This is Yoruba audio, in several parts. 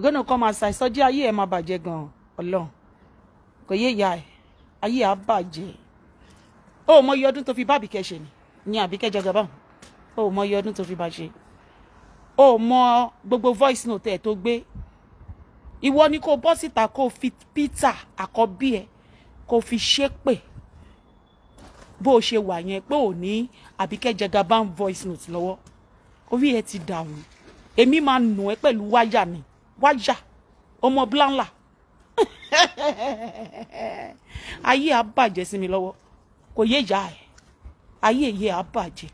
gonna come outside soji ayé ẹ má bàjẹ́ gan Ọlọ́run kò yé ìyá ẹ ayé á bàjẹ́ ó mọ iye ọdún tó fi bá Abike ṣe ni Abike Jagaban ó mọ iye ọdún tó fi bá ṣe ó mọ gbogbo voice note ẹ tó gbé ìwọ ni kó bọ́ síta kó fi Peter àkọ́bí ẹ kó fi ṣépè bó ṣe wà yẹn pé ò ní Abike Jagaban voice note lọ́wọ́ orí ẹ ti dàrú èmi máa nù ẹ pẹ̀lú wáyà ni wáyà ọmọ blanla ayé á bàjẹ́ sí mi lọ́wọ́ kò yé ìyá ẹ ayé yé á bàjẹ́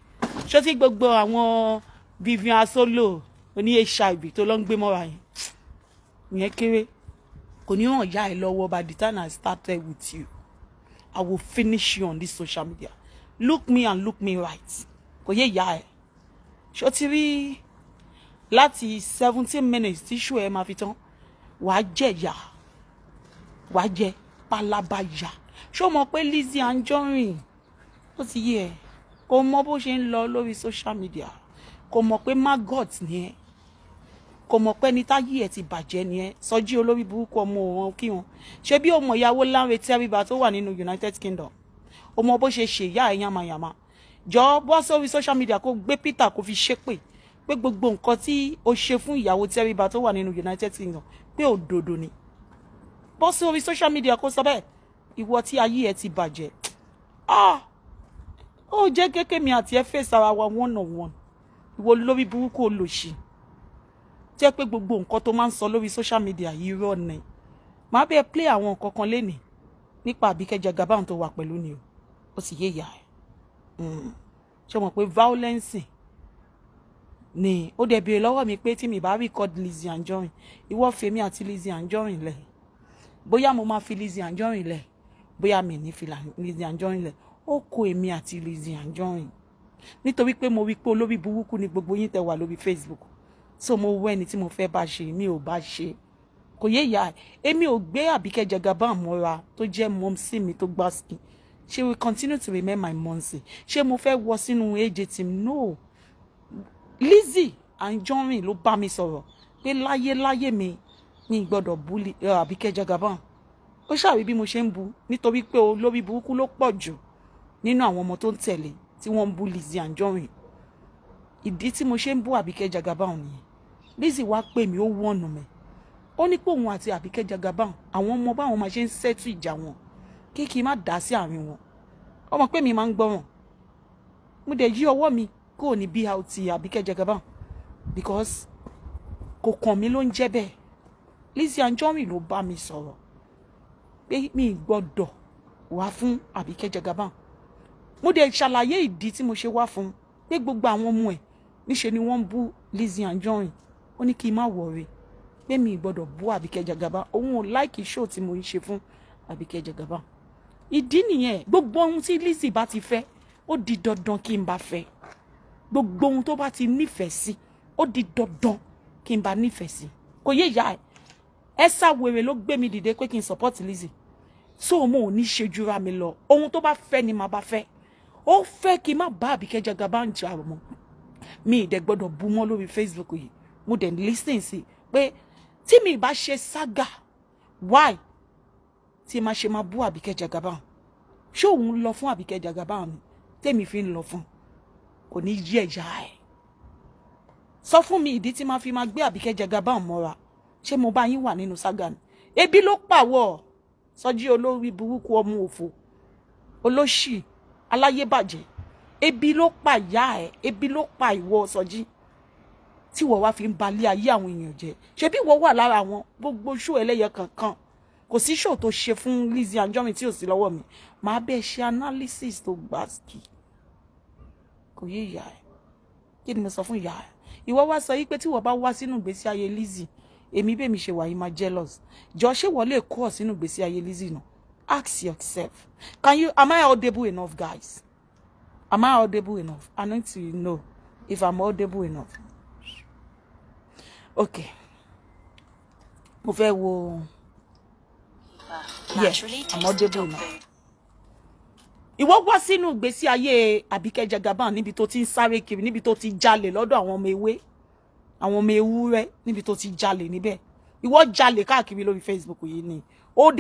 ṣé tí gbogbo àwọn Vivian Asolo oní HIV tó lọ ń gbé mọ́ra yẹn ìyẹn kéré kò ní hàn ìyá ẹ lọ́wọ́ by the time I started with you I will finish you on this social media look me and look me right kò yé ìyá ẹ ṣó ti rí láti 17 minutes tí ṣó ẹ máa fi tán wàá jẹ ìyà wàá jẹ pálábá ìyà ṣó mọ̀ pé Lizzy Anjorin ó ti yé ẹ kò mọ bó ṣe ń lọ lórí social media kò mọ̀ pé maggot ni ẹ kò mọ̀ pé ní táyé ẹ ti bàjẹ́ ni ẹ Sọjí olórí burúkú ọmọ òun kí wọn ṣé bí ọmọ ìyàwó Lanre Tẹ́ríba tó wà nínú United Kingdom ó mọ bó ṣe ṣe ìyá ẹ yamayama jọ bọ́ sórí social media kó gbé Peter kó fi ṣépè pé gbogbo nǹkan tí o ṣe fún ìyàwó Tẹ́ríba tó wà nínú United Kingdom pé òdodo ni bọ́ sórí social media kó sọ bẹ́ẹ̀ ìwọ tí ayé ẹ ti bàjẹ́ ó jẹ́ kékeré mi àti ẹ fèsì ara wa one on one ìwọ lórí burúkú olòṣì jẹ́ pé gbogbo nǹkan tó máa ń sọ lórí social media yìí rọ́ ni máa bẹ́ẹ̀ play àwọn nǹkan kan lénìí nípa Abike Jagaban tó wà pẹ̀lú ni ó sì yé ìyá ẹ̀ ṣe mọ̀ pé violence ni ó dẹ̀ béèrè lọ́wọ́ mi pé tí mi bá record Lizzy Anjorin ìwọ fèmí àti Lizzy Anjorin lẹ̀ bóyá mo máa fi Lizzy Anjorin lẹ̀ bóyá mi ní fi Lizzy Anjorin lẹ̀ ó kó èmi àti Lizzy Anjorin nítorí pé mo wí pé olórí burúkú ni gbogbo yín tẹ́ wà lórí Facebook so mo wọ ẹni tí mo fẹ́ bá ṣe mi ò bá ṣe kò yé ìyá ẹ̀ èmi ò gbé Abike Jagaban mọ́ra tó jẹ́ mọ́mísì mi tó gbá skin she will continue to remain my mọ́mísì ṣé mo fẹ́ wọ sínú AJ team no Lizzy Anjorin ló bá mi sọ̀rọ̀ pé láyé mi ní gbọ́dọ̀ bú Abike Jagaban ó ṣàrí bí mo ṣe ń bú nítorí pé olórí burúkú ló pọ̀ jù nínú àwọn ọmọ tó ń tẹ̀lé tí wọ́n ń bú Lizzy Anjorin ìdí tí mo ṣe ń bú Abike Jagaban nìyẹn Lizzy wá pè mí ó wọ̀nù mi ó ní pé òun àti Abike Jagaban àwọn ọmọ báwọn máa ṣe ń ṣẹ́tù ìjà wọn kí n má dá sí àárín wọn ọmọ pé mi máa ń gbọ́ràn mo dẹ̀ yí ọwọ́ mi kò ní BRT Abike Jagaban because kò kàn mí ló ń jẹ́ bẹ́ẹ̀ Lizzy Anjorin ló bá mi sọ̀rọ̀ pé mi gbọ́dọ̀ wá fún Abike Jagaban mo dẹ̀ ṣàlàyé ìdí tí mo ṣe wá fún pé gbogbo àwọn ọmọ ẹ̀ níṣe ni wọ́n ń bú Lizzy Anjorin ó ní kí n má wọ̀rẹ́ pé mi gbọ́dọ̀ bú Abike Jagaban òun ò láìkì show tí mo ń ṣe fún Abike Jagaban ìdí nìyẹn gbogbo ohun tí Lizzy bá ti fẹ́ ó di dandan kí n bá fẹ́ gbogbo ohun tó bá ti nífẹ̀ẹ́ sí ó di dandan kí n bá nífẹ̀ẹ́ sí kò yé ìyá ẹ sá wèrè ló gbé mi dìde pé kí n support Lizzy so mo ò ní ṣe jura mi lọ ohun tó bá fẹ́ ni màá bá fẹ́ ó fẹ́ kí n má bá Abike Jagaban jà mọ́ mi ìdẹ gbọ́dọ̀ bú mọ́ lórí Facebook yìí mo dẹ̀ listen sí pé tí mi bá ṣe saga why tí ma ṣe máa bú Abike Jagaban ṣé òun lọ fún Abike Jagaban mi tèmi fi ń lọ fún kò ní yẹ ìyá ẹ̀ sọ fún mi ìdí tí ma fi máa gbé Abike Jagaban mọ́ra ṣé mo bá yín wà nínú saga ni ebi ló pàwọ̀ Sọjí olórí burúkú ọmọ òfò olóṣì aláyébàjẹ́ ebi ló pa ìyá ẹ̀ ebi ló pa ìwọ Sọjí tí wọ́n wá fi ń balẹ̀ ayé àwọn èèyàn jẹ́ ṣé bí wọ́n wà lára wọn gbogbo ṣó ẹlẹ́yẹ kankan kò sí ṣó tó ṣe fún Lizzy Anjorin tí ò sí lọ́wọ́ mi màá bẹ́ẹ̀ ṣe analysis tó gbàsíkì kò yé ìyá ẹ̀ kí ni mo sọ fún ìyá ẹ̀ ìwọ wá sọ yí pé tí wọ́n bá wá sínú ìgbésí ayé Lizzy èmi bẹ́ẹ̀ mi ṣe wà yìí máa jealous jọ ṣé wọ́n lè kó ọ sínú ìgbésí ayé Lizzy náà ask yourself am I audible enough guys am I audible enough I need to know if I'm audible enough okay mo fẹ́ wo yes I'm audible enough ìwọ wá sínú ìgbésí ayé Abike Jagaban níbi tó ti ń sáré kiri níbi tó ti jalè lọ́dọ̀ àwọn ọmọ ewé àwọn ọmọ ewúrẹ́ níbi tó ti jalè níbẹ̀ ìwọ jalè káàkiri lórí Facebook yìí ni ó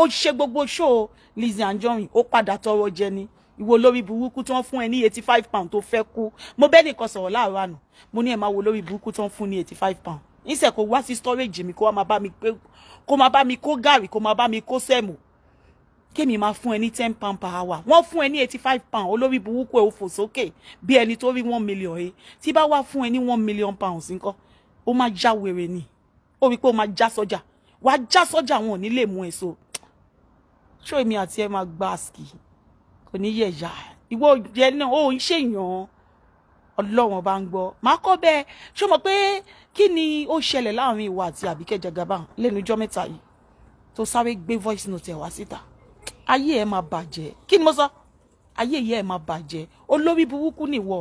ṣe gbogbo show Lizzy Anjorin ó padà tọrọ jẹ ni ìwọ lórí burúkú tó ń fún ẹ ní £85 tó fẹ́ kú mo bẹ́ẹ̀ nìkan sọ̀rọ̀ láàárọ̀ àná mo ní ẹ máa wo lórí burúkú tó ń fún ní £85 níṣẹ́ kó wá sí storage mi kó máa bá mi kó gàrí kó máa bá mi kó sẹ́mù kémi máa fún ẹ ní £10 per hour wọ́n fún ẹ ní £85 olórí burúkú ẹ ó fò sókè bí ẹni tó rí 1 million ẹ tí bá wá fún ẹ ní £1 million nǹkan ó máa já wèrè ni ó wí pé ó máa já sọ́jà wàá já sọ́jà wọn ò ní lè mú ẹ so ṣó èmi àti ẹ máa gbá àsìkì kò ní yẹ̀yà ìwọ jẹ náà ó ń ṣèyàn ọlọ́wọ́n bá ń gbọ́ máa kọ́ bẹ́ẹ̀ ṣó mọ̀ pé kí ni ó ṣẹlẹ̀ láàrin ìwà àti Abike Jagaban lẹ́nu ọjọ́ mẹ́ta yìí tó sáré gbé voice note ẹ̀ wá síta ayé ẹ̀ máa bàjẹ́ kí ni mo sọ ayé yẹ ẹ̀ máa bàjẹ́ olórí burúkú nìwọ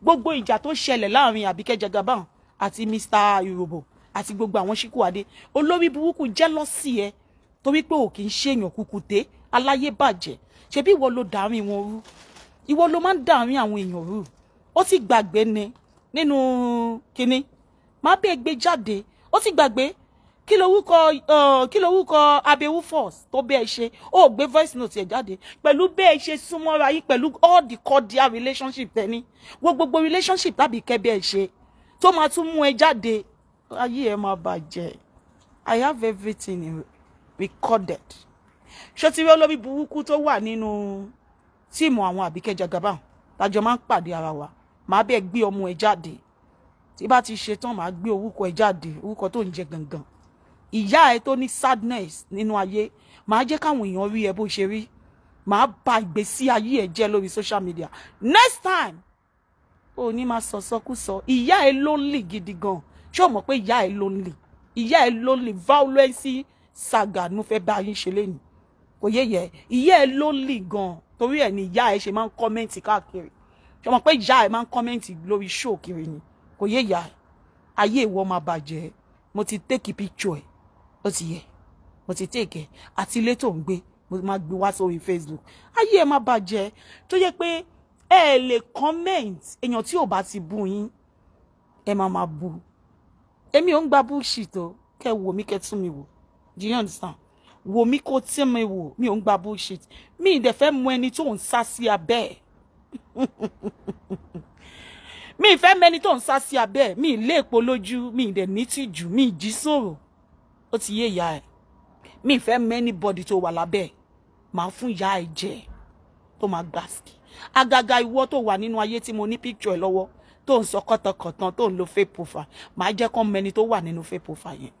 gbogbo ìjà tó ṣẹlẹ̀ láàrin Abike Jagaban àti Mr. Irobo àti gbogbo àwọn Ṣíkúadé olórí burúkú jẹ́lọ́sì ẹ torí pé ò kì í ṣèyàn kùkùté aláyé bàjẹ́ ṣebí ìwọ ló dàárín wọn rú ìwọ ló máa ń dàárín àwọn èèyàn rú ó ti gbàgbé ni nínú kinní má bẹ́ẹ̀ gbé jáde ó ti gbàgbé kí lorúkọ abewu force tó bẹ́ẹ̀ ṣe ó gbé voice note ẹ̀ jáde pẹ̀lú bẹ́ẹ̀ ṣe súnmọ́ra yín pẹ̀lú all the cordial relationship tẹ́ni gbogbo relationship tàbí kẹ́bẹ́ ẹ̀ ṣe tó máa tún mú ẹ jáde ayé ẹ máa bàjẹ́ I have everything recorded ṣé ti rí olórí burúkú tó wà nínú tíìmù àwọn Abike Jagaban tájọ máa ń pàdé ara wa màá bẹ́ẹ̀ gbé ọmọ ẹ jáde tí bá ti ṣe tán màá gbé orúkọ ẹ jáde orúkọ tó ń jẹ gangan ìyá ẹ tó ní sadness nínú ayé màá jẹ́ káwọn èèyàn rí ẹ bó ṣe rí màá bà ìgbésí ayé ẹ jẹ́ lórí social media next time ó ní máa sọ̀sọ́kúsọ ìyá ẹ lonely gidi gan ṣé o mọ̀ pé ìyá ẹ lonely violence saga ló fẹ́ bá yín ṣe lẹ́nu kò yẹ ìyá ẹ lonely gan torí ẹ ní ìyá ẹ ṣe máa ń kọ́mẹ́ǹtì káàkiri ṣé o mọ̀ pé ìyá ẹ máa ń kọ́mẹ́ǹtì lórí show kiri ni kò yẹ ìyá ẹ ayé ìwọ máa bàjẹ́ mo ti take picture ẹ ó ti yẹ mo ti take ẹ àti ilé tó ń gbé mo máa gbé wá sórí Facebook ayé ẹ máa bàjẹ́ tó yẹ pé ẹ lè comment èèyàn tí ò bá ti bú yín ẹ máa bú èmi ò ń gba bullshit o kẹ wò mí kẹ tún mi wò do you understand wò mí kó tí mi wò mi ò ń gba bullshit mi ì dẹ̀ fẹ́ mọ ẹni tó ń sá sí abẹ́ mi ì fẹ́ mẹ́ni tó ń sá sí abẹ́ mi ì lé èpo lójú mi ì dẹ̀ ní tìjú mi ì jí sọ̀rọ̀ ó ti yé ìyá ẹ̀ mi ì fẹ́ mẹ́ni bọ́dì tó wà lábẹ́ màá fún ìyá ẹ̀ jẹ tó máa gbàsíkì àgàgà ìwọ tó wà nínú ayé tí mo ní picture ẹ lọ́wọ́ tó ń sọ kọ́tọ̀kọ̀tàn tó ń lo fake profile màá jẹ́ kán mẹ́ni tó wà nínú fake profile yẹn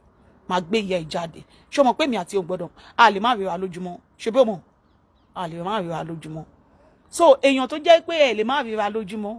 màá gbé ìyá ẹ̀ jáde ṣé o mọ̀ pé mi àti o gbọ́dọ̀ a lè má ríra lójúmọ́ ṣe bí o mọ̀ a lè má ríra lójúmọ́ so èèyàn tó jẹ́ pé ẹ lè má ríra lójúmọ́